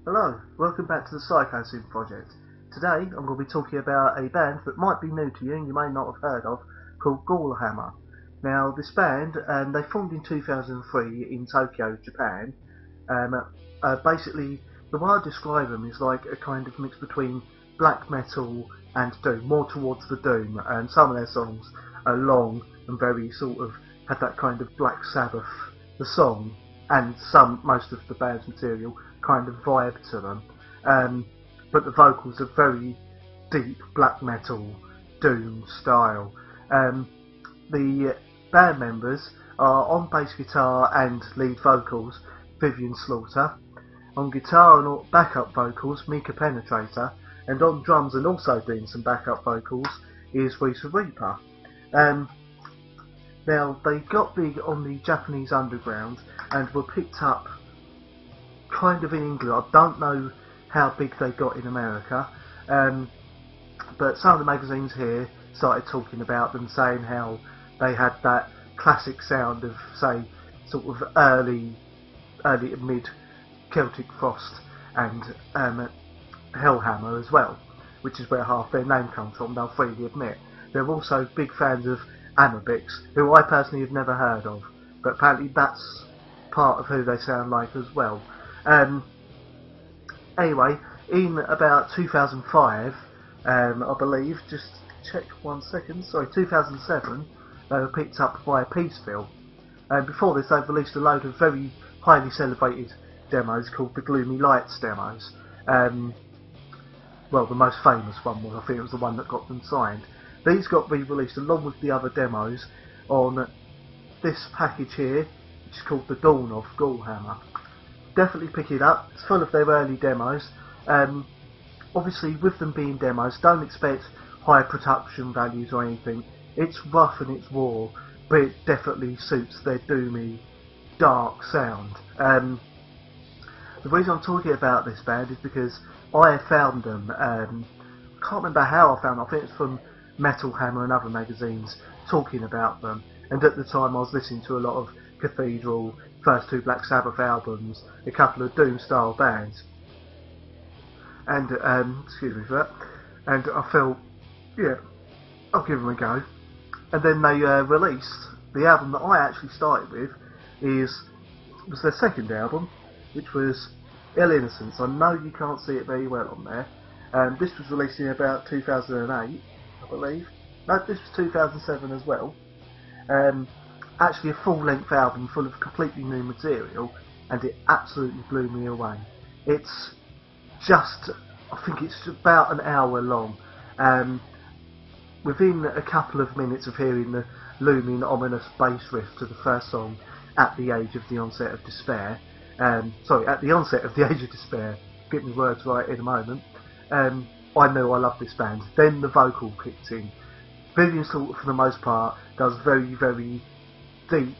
Hello, welcome back to the Psychosin Project. Today I'm going to be talking about a band that might be new to you and you may not have heard of, called Gallhammer. Now this band, they formed in 2003 in Tokyo, Japan. Basically, the way I describe them is like a kind of mix between black metal and doom, more towards the doom, and some of their songs are long and very sort of have that kind of Black Sabbath, the song, and most of the band's material kind of vibe to them, but the vocals are very deep black metal doom style. The band members are on bass guitar and lead vocals Vivian Slaughter, on guitar and backup vocals Mika Penetrator, and on drums and also doing some backup vocals is Risa Reaper. Now they got big on the Japanese underground and were picked up kind of in England. I don't know how big they got in America, but some of the magazines here started talking about them, saying how they had that classic sound of, say, sort of early to mid Celtic Frost and Gallhammer as well, which is where half their name comes from, they'll freely admit. They're also big fans of Amabix, who I personally have never heard of, but apparently that's part of who they sound like as well. Anyway, in about 2005, I believe, just check 1 second, sorry, 2007, they were picked up by Peaceville. Before this, they've released a load of very highly celebrated demos called the Gloomy Lights demos. Well, the most famous one was, I think it was the one that got them signed. These got re-released along with the other demos on this package here, which is called The Dawn of Gallhammer. Definitely pick it up, it's full of their early demos. Obviously with them being demos, don't expect high production values or anything. It's rough and it's raw, but it definitely suits their doomy, dark sound. The reason I'm talking about this band is because I found them, I can't remember how I found them, I think it's from Metal Hammer and other magazines talking about them, and at the time I was listening to a lot of Cathedral, first two Black Sabbath albums, a couple of doom style bands, and excuse me for that, and I felt, yeah, I'll give them a go. And then they released the album that I actually started with, was their second album, which was Ill Innocence. I know you can't see it very well on there. This was released in about 2008, I believe. No, this was 2007 as well. Actually a full-length album full of completely new material, and it absolutely blew me away. It's just, I think it's about an hour long. Within a couple of minutes of hearing the looming, ominous bass riff to the first song, At the Age of the Onset of Despair, sorry, At the Onset of the Age of Despair, get my words right in a moment, I knew I loved this band. Then the vocal kicked in. Vivian Slaughter, for the most part, does very, very deep,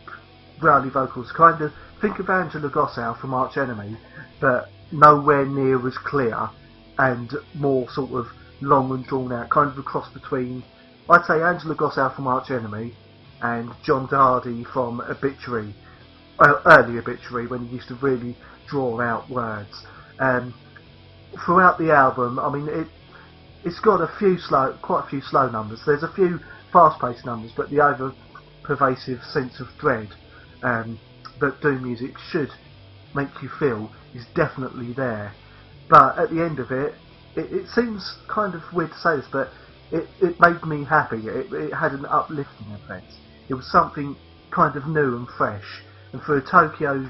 growly vocals. Kind of, think of Angela Gossow from Arch Enemy, but nowhere near as clear, and more sort of long and drawn out, kind of a cross between, I'd say, Angela Gossow from Arch Enemy and John Dardy from Obituary, early Obituary, when he used to really draw out words. Throughout the album, I mean, it's got quite a few slow numbers. There's a few fast-paced numbers, but the over-pervasive sense of dread that doom music should make you feel is definitely there. But at the end of it, it seems kind of weird to say this, but it made me happy. It had an uplifting effect. It was something kind of new and fresh, and for a Tokyo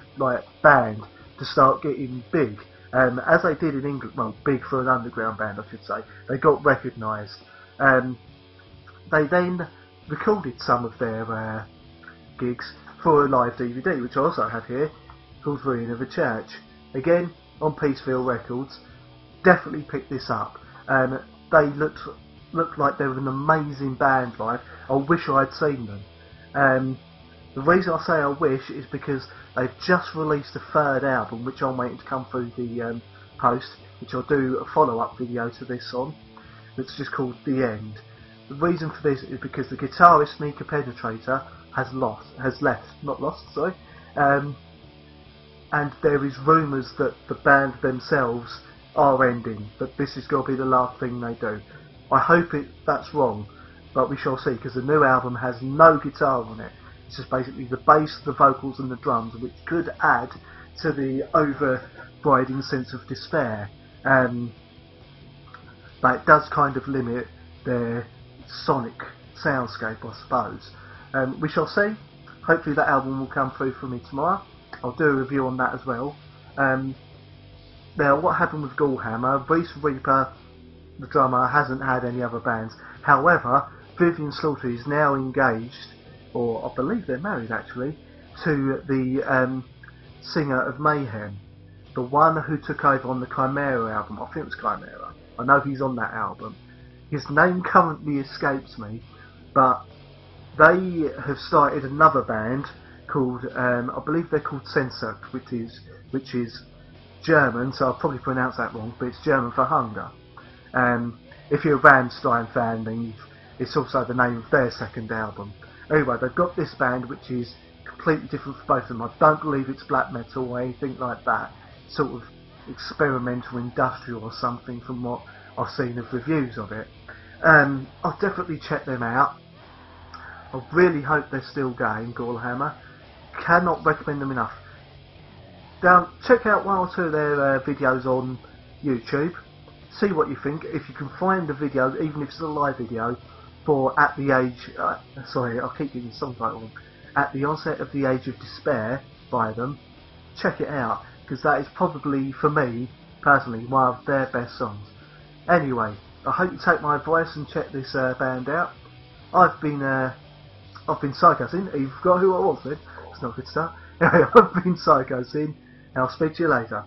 band to start getting big, as they did in England, well, big for an underground band I should say, they got recognised. They then recorded some of their gigs for a live DVD, which I also have here, called Ruin of a Church. Again, on Peaceville Records. Definitely pick this up. They looked like they were an amazing band live. I wish I had seen them. The reason I say I wish is because they've just released a third album, which I'm waiting to come through the post, which I'll do a follow-up video to this on. It's just called The End. The reason for this is because the guitarist Mika Penetrator has left. and there is rumours that the band themselves are ending, that this is going to be the last thing they do. I hope that's wrong, but we shall see, because the new album has no guitar on it. It's just basically the bass, the vocals and the drums, which could add to the overriding sense of despair. But it does kind of limit their sonic soundscape, I suppose. We shall see. Hopefully that album will come through for me tomorrow. I'll do a review on that as well. Now, what happened with Gallhammer? Reese Reaper, the drummer, hasn't had any other bands. However, Vivian Slaughter is now engaged, or I believe they're married actually, to the singer of Mayhem, the one who took over on the Chimera album. I think it was Chimera. I know he's on that album. His name currently escapes me, but they have started another band called, I believe they're called Sensucht, which is German, so I'll probably pronounce that wrong, but it's German for hunger. If you're a Rammstein fan, then it's also the name of their second album. Anyway, they've got this band which is completely different for both of them. I don't believe it's black metal or anything like that. Sort of experimental industrial or something from what I've seen of reviews of it. I'll definitely check them out. I really hope they're still going, Gallhammer. Cannot recommend them enough. Check out one or two of their videos on YouTube. See what you think. If you can find the video, even if it's a live video, for At the Age... sorry, I'll keep getting the song title wrong. At the Onset of the Age of Despair by them. Check it out, because that is probably, for me, personally, one of their best songs. Anyway, I hope you take my advice and check this band out. I've been psychosin. You've got who I was then. It's not a good start. Anyway, I've been psychosin, and I'll speak to you later.